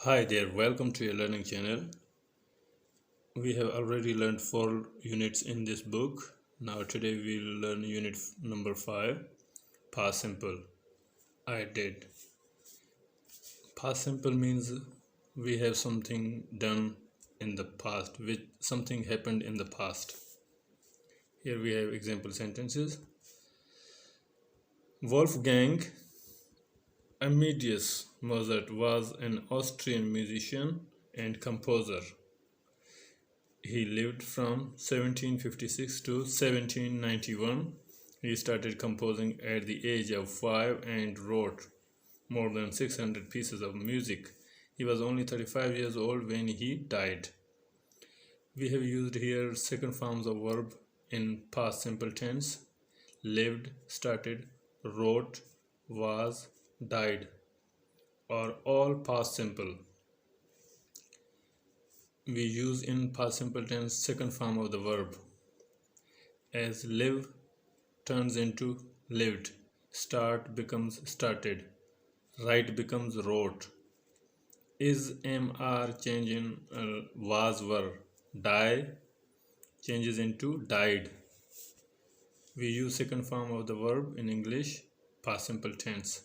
Hi there, welcome to your learning channel. We have already learned 4 units in this book. Now today we'll learn unit number 5, past simple. I did. Past simple means we have something done in the past, which something happened in the past. Here we have example sentences. Wolfgang Amadeus Mozart was an Austrian musician and composer. He lived from 1756 to 1791. He started composing at the age of 5 and wrote more than 600 pieces of music. He was only 35 years old when he died. We have used here second forms of verb in past simple tense: lived, started, wrote, was, died, or all past simple. We use in past simple tense second form of the verb, as live turns into lived, start becomes started, write becomes wrote, is are change in was were, die changes into died. We use second form of the verb in English past simple tense.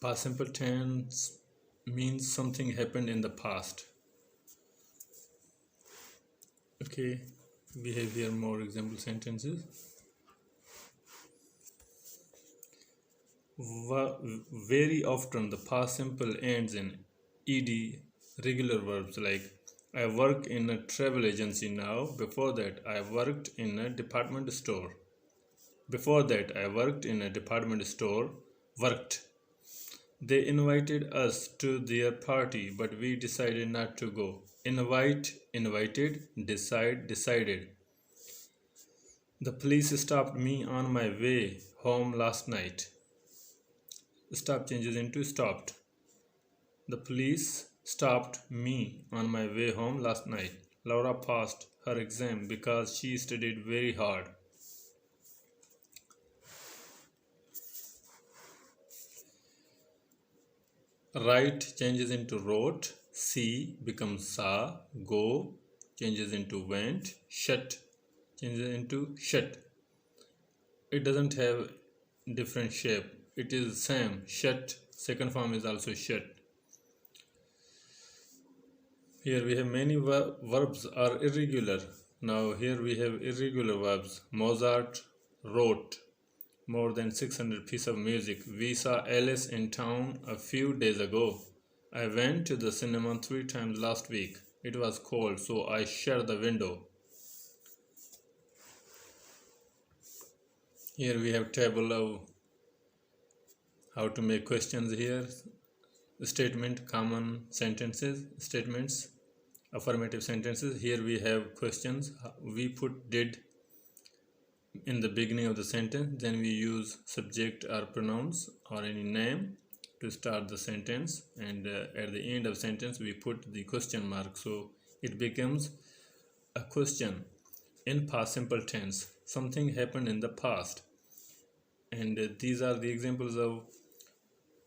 Past simple tense means something happened in the past. Okay, we have here more example sentences. Very often the past simple ends in ed regular verbs like I work in a travel agency now. Before that I worked in a department store. Before that I worked in a department store. Worked. They invited us to their party, but we decided not to go. Invite, invited, decide, decided. The police stopped me on my way home last night. Stop changes into stopped. The police stopped me on my way home last night. Laura passed her exam because she studied very hard. Write changes into wrote. See becomes saw. Go changes into went. Shut changes into shut. It doesn't have different shape. It is same. Shut. Second form is also shut. Here we have many verbs are irregular. Now here we have irregular verbs. Mozart wrote more than 600 pieces of music. We saw Alice in town a few days ago. I went to the cinema 3 times last week. It was cold, so I shut the window. Here we have table of how to make questions here. Statement, common sentences, statements, affirmative sentences. Here we have questions. We put did in the beginning of the sentence, then we use subject or pronouns or any name to start the sentence, and at the end of sentence we put the question mark, so it becomes a question. In past simple tense, something happened in the past, and these are the examples of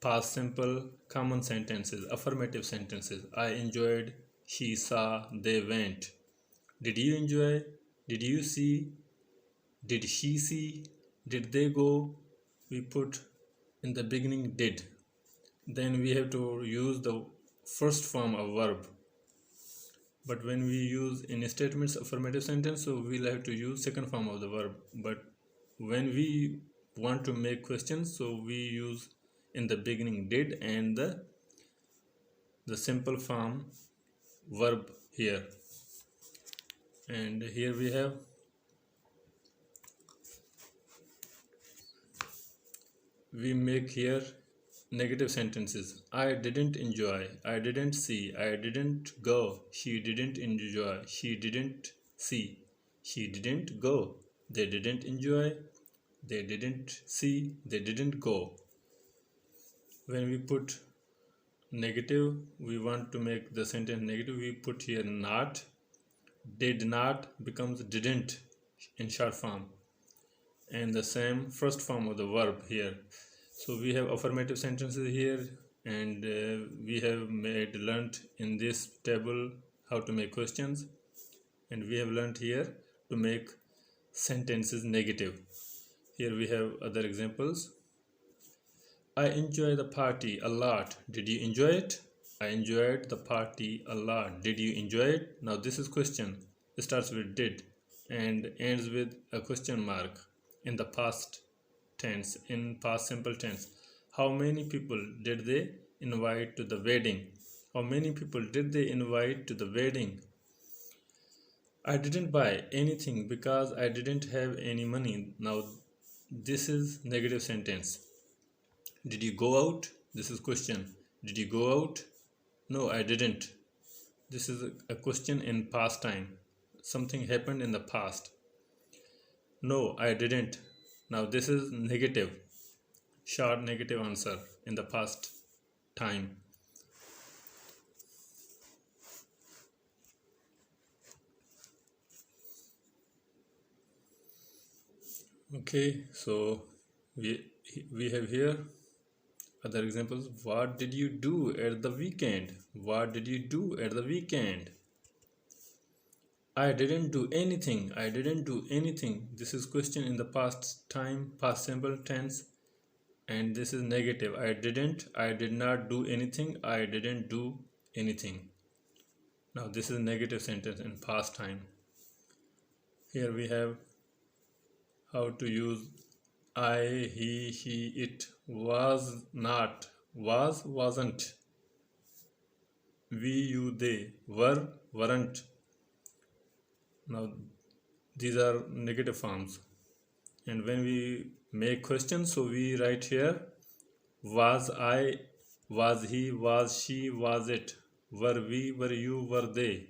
past simple common sentences. Affirmative sentences: I enjoyed, she saw, they went. Did you enjoy? Did you see? Did she see? Did they go? We put in the beginning did. Then we have to use the first form of verb. But when we use in statements affirmative sentence, so we'll have to use second form of the verb. But when we want to make questions, so we use in the beginning did and the simple form verb here. And here we have we make here negative sentences. I didn't enjoy, I didn't see, I didn't go, she didn't enjoy, she didn't see, she didn't go, they didn't enjoy, they didn't see, they didn't go. When we put negative, we want to make the sentence negative, we put here not. Did not becomes didn't in short form, and the same first form of the verb here. So we have affirmative sentences here. and we have learned in this table how to make questions, and we have learned here to make sentences negative. Here we have other examples. I enjoy the party a lot. Did you enjoy it? I enjoyed the party a lot. Did you enjoy it? Now this is question. It starts with did and ends with a question mark in the past tense, in past simple tense. How many people did they invite to the wedding? How many people did they invite to the wedding? I didn't buy anything because I didn't have any money. Now this is negative sentence. Did you go out? This is question. Did you go out? No, I didn't. This is a question in past time. Something happened in the past. No, I didn't. Now this is negative. Short negative answer in the past time. Okay, so we have here other examples. What did you do at the weekend? What did you do at the weekend? I didn't do anything. I didn't do anything. This is question in the past time, past simple tense, and this is negative. I did not do anything. I didn't do anything. Now this is negative sentence in past time. Here we have how to use I, he, it, was not, was, wasn't, we, you, they, were, weren't. Now these are negative forms, and when we make questions, so we write here was I, was he, was she, was it, were we, were you, were they.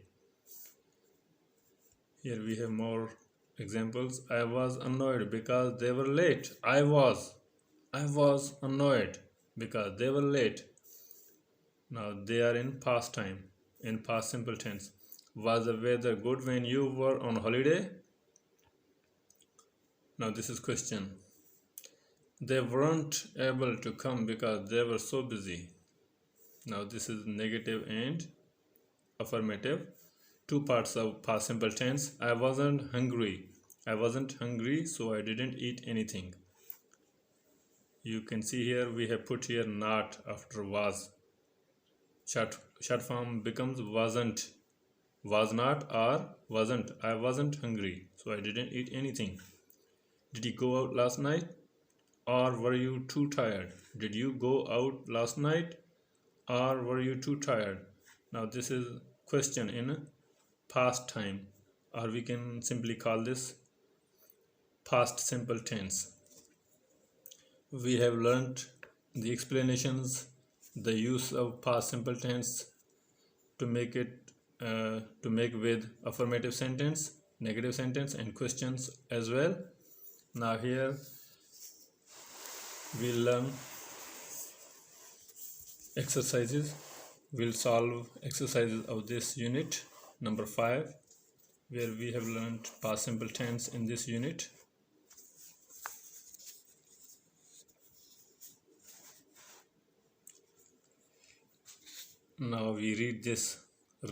Here we have more examples. I was annoyed because they were late. I was annoyed because they were late. Now they are in past time, in past simple tense. Was the weather good when you were on holiday? Now this is question. They weren't able to come because they were so busy. Now this is negative and affirmative. Two parts of past simple tense. I wasn't hungry. I wasn't hungry, so I didn't eat anything. You can see here we have put here not after was. Short form becomes wasn't, was not, or wasn't. I wasn't hungry, so I didn't eat anything. Did you go out last night, or were you too tired? Did you go out last night, or were you too tired? Now this is question in past time, or we can simply call this past simple tense. We have learnt the explanations, the use of past simple tense to make with affirmative sentence, negative sentence, and questions as well. Now here we'll learn exercises. We'll solve exercises of this unit number 5, where we have learned past simple tense in this unit. Now we read this.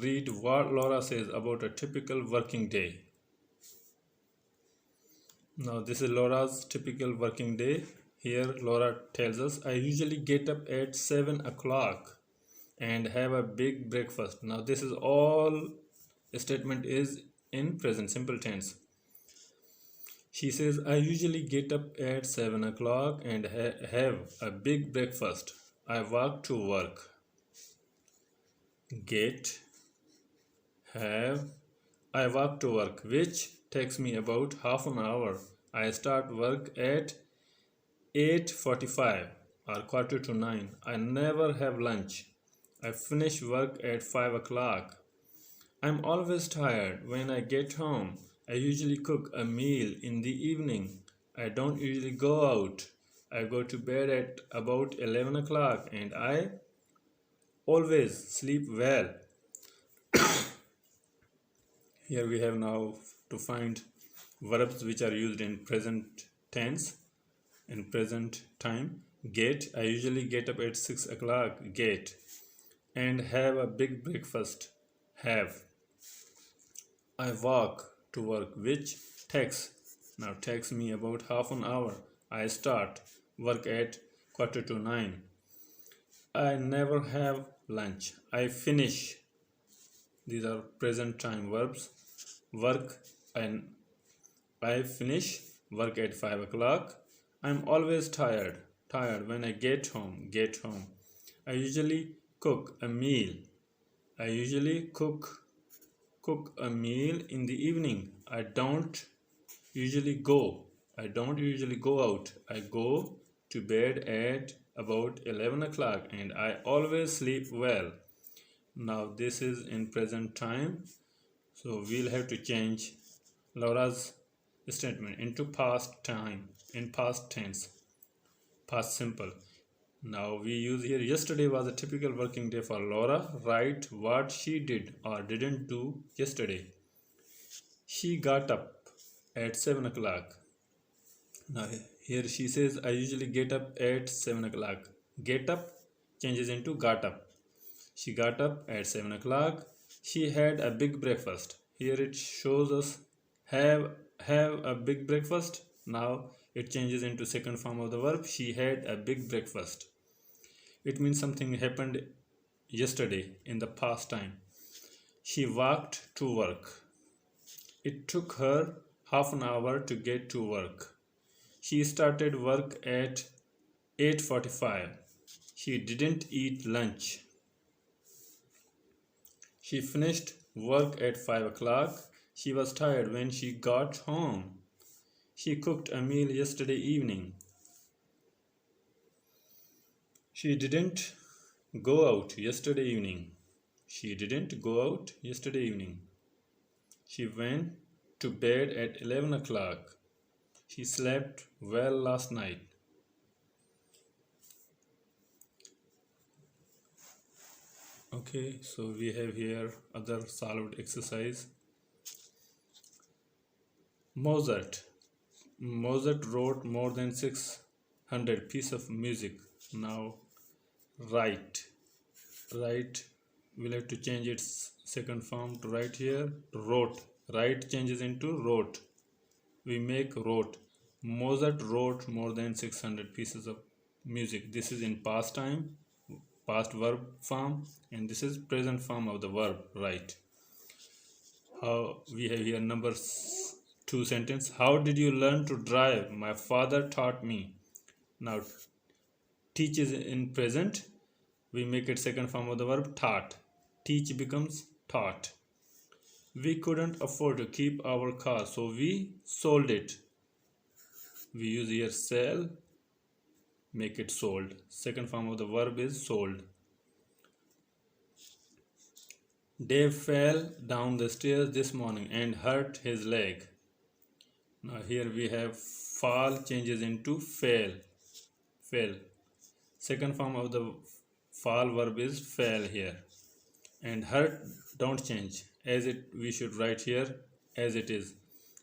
Read what Laura says about a typical working day. Now this is Laura's typical working day. Here Laura tells us, I usually get up at 7 o'clock and have a big breakfast. Now this is all statement is in present simple tense. She says, I usually get up at 7 o'clock and have a big breakfast. I walk to work. Get, have, I walk to work, which takes me about half an hour. I start work at 8:45 or quarter to 9. I never have lunch. I finish work at 5 o'clock. I'm always tired when I get home. I usually cook a meal in the evening. I don't usually go out. I go to bed at about 11 o'clock and I always sleep well. Here we have now to find verbs which are used in present tense, in present time. Get. I usually get up at 6 o'clock. Get. And have a big breakfast. Have. I walk to work, which takes. Now takes me about half an hour. I start work at 8:45. I never have lunch. I finish. These are present time verbs. Work and I finish work at 5 o'clock. I'm always tired. Tired when I get home. Get home. I usually cook a meal. I usually cook a meal in the evening. I don't usually go out. I go to bed at about 11 o'clock and I always sleep well. Now this is in present time, so we'll have to change Laura's statement into past time, in past tense, past simple. Now we use here yesterday was a typical working day for Laura. Write what she did or didn't do yesterday. She got up at 7 o'clock. Now here she says I usually get up at 7 o'clock. Get up changes into got up. She got up at 7 o'clock. She had a big breakfast. Here it shows us have a big breakfast. Now it changes into second form of the verb. She had a big breakfast. It means something happened yesterday in the past time. She walked to work. It took her half an hour to get to work. She started work at 8:45. She didn't eat lunch. She finished work at 5 o'clock. She was tired when she got home. She cooked a meal yesterday evening. She didn't go out yesterday evening. She didn't go out yesterday evening. She went to bed at 11 o'clock. She slept well last night. Okay, so we have here other solved exercise. Mozart. Mozart wrote more than 600 pieces of music. Now write. Write. We'll have to change its second form to write here. Wrote. Write changes into wrote. We make wrote. Mozart wrote more than 600 pieces of music. This is in past time, past verb form, and this is present form of the verb write. How we have here number 2 sentence. How did you learn to drive? My father taught me. Now teach is in present. We make it second form of the verb taught. Teach becomes taught. We couldn't afford to keep our car, so we sold it. We use here sell, make it sold. Second form of the verb is sold. Dave fell down the stairs this morning and hurt his leg. Now here we have fall changes into fell. Fell. Second form of the fall verb is fell here. And hurt don't change. As it we should write here as it is.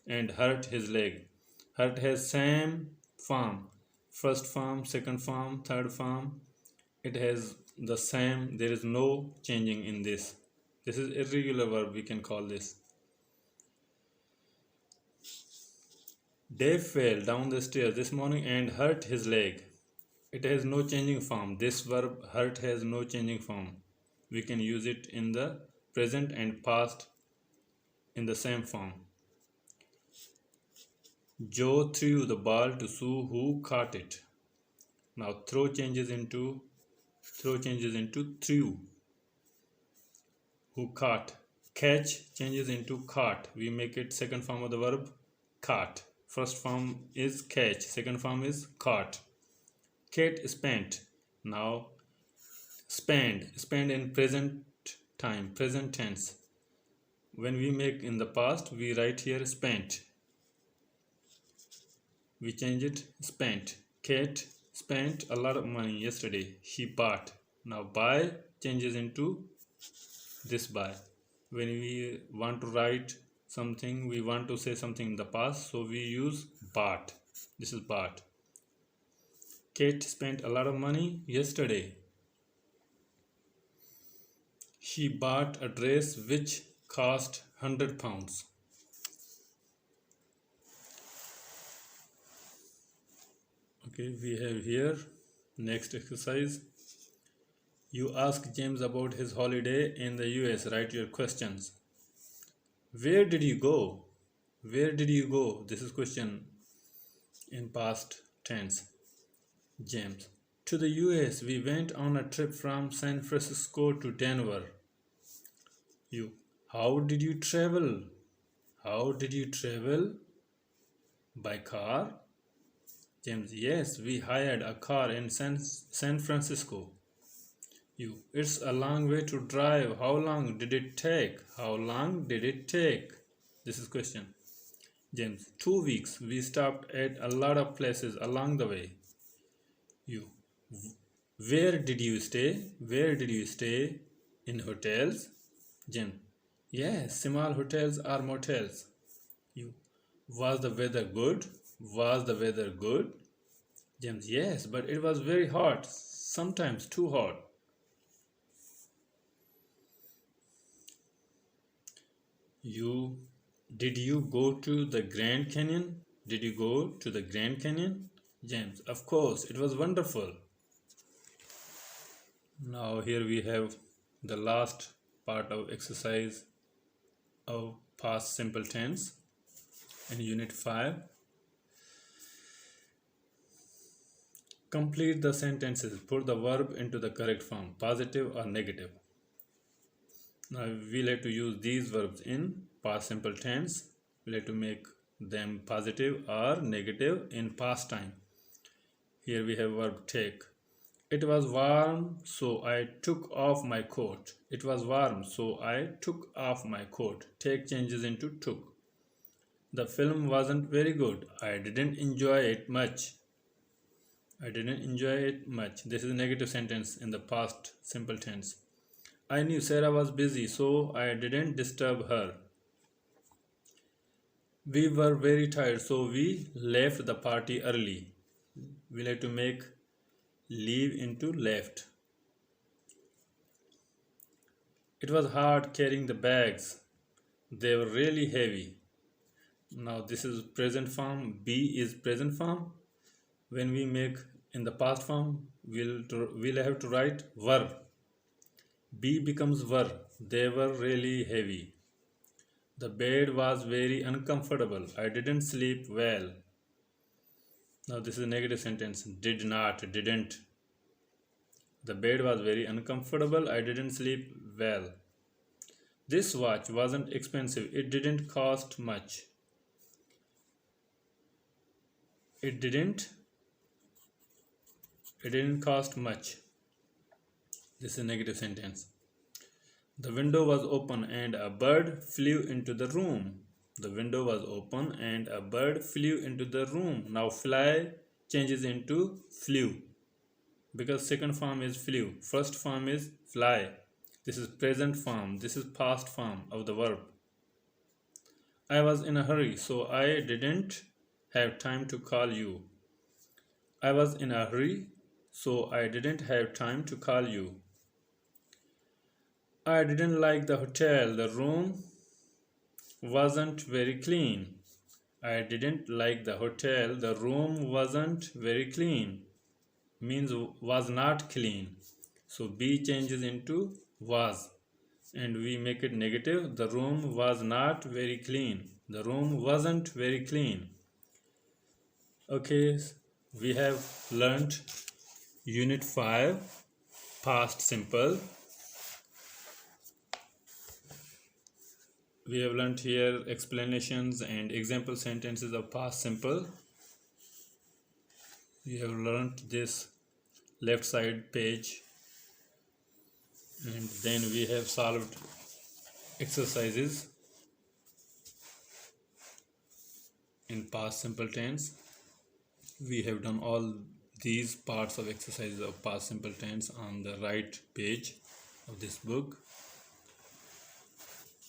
And hurt his leg. Hurt has same form. First form, second form, third form. It has the same. There is no changing in this. This is irregular verb, we can call this. Dave fell down the stairs this morning and hurt his leg. It has no changing form. This verb hurt has no changing form. We can use it in the present and past in the same form. Joe threw the ball to Sue, who caught it. Now throw changes into threw. Who caught. Catch changes into caught. We make it second form of the verb caught. First form is catch, second form is caught. Kate spent. Now spend in present time, present tense. When we make in the past, we write here spent. We change it spent. Kate spent a lot of money yesterday. She bought. Now buy changes into this buy. When we want to write something, we want to say something in the past, so we use bought. This is bought. Kate spent a lot of money yesterday. She bought a dress which cost £100. Okay, we have here next exercise. You ask James about his holiday in the US. Write your questions. Where did you go? Where did you go? This is question in past tense. James. To the US. We went on a trip from San Francisco to Denver. You. How did you travel? How did you travel? By car? James. Yes, we hired a car in San Francisco. You. It's a long way to drive. How long did it take? How long did it take? This is question. James. 2 weeks. We stopped at a lot of places along the way. You. Where did you stay? Where did you stay? In hotels? James. Yes, small hotels are motels. You. Was the weather good? Was the weather good? James. Yes, but it was very hot, sometimes too hot. You. Did you go to the Grand Canyon? Did you go to the Grand Canyon? James. Of course, it was wonderful. Now here we have the last part of exercise of past simple tense in unit 5. Complete the sentences. Put the verb into the correct form, positive or negative. Now we like to use these verbs in past simple tense. We like to make them positive or negative in past time. Here we have verb take. It was warm, so I took off my coat. It was warm, so I took off my coat. Take changes into took. The film wasn't very good. I didn't enjoy it much. I didn't enjoy it much. This is a negative sentence in the past simple tense. I knew Sarah was busy, so I didn't disturb her. We were very tired, so we left the party early. We like to make leave into left. It was hard carrying the bags. They were really heavy. Now this is present form. Be is present form. When we make in the past form, we'll have to write were. Be becomes were. They were really heavy. The bed was very uncomfortable. I didn't sleep well. Now this is a negative sentence. Did not, didn't. The bed was very uncomfortable. I didn't sleep well. This watch wasn't expensive. It didn't cost much. It didn't cost much. This is a negative sentence. The window was open and a bird flew into the room. The window was open and a bird flew into the room. Now fly changes into flew because second form is flew. First form is fly. This is present form. This is past form of the verb. I was in a hurry, so I didn't have time to call you. I was in a hurry, so I didn't have time to call you. I didn't like the hotel. The room wasn't very clean. I didn't like the hotel. The room wasn't very clean. Means was not clean. So be changes into was. And we make it negative. The room was not very clean. The room wasn't very clean. Okay, we have learnt Unit 5, Past Simple. We have learnt here explanations and example sentences of past simple. We have learnt this left side page, and then we have solved exercises in past simple tense. We have done all these parts of exercises of past simple tense on the right page of this book.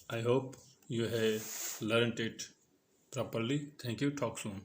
I hope you have learned it properly. Thank you. Talk soon.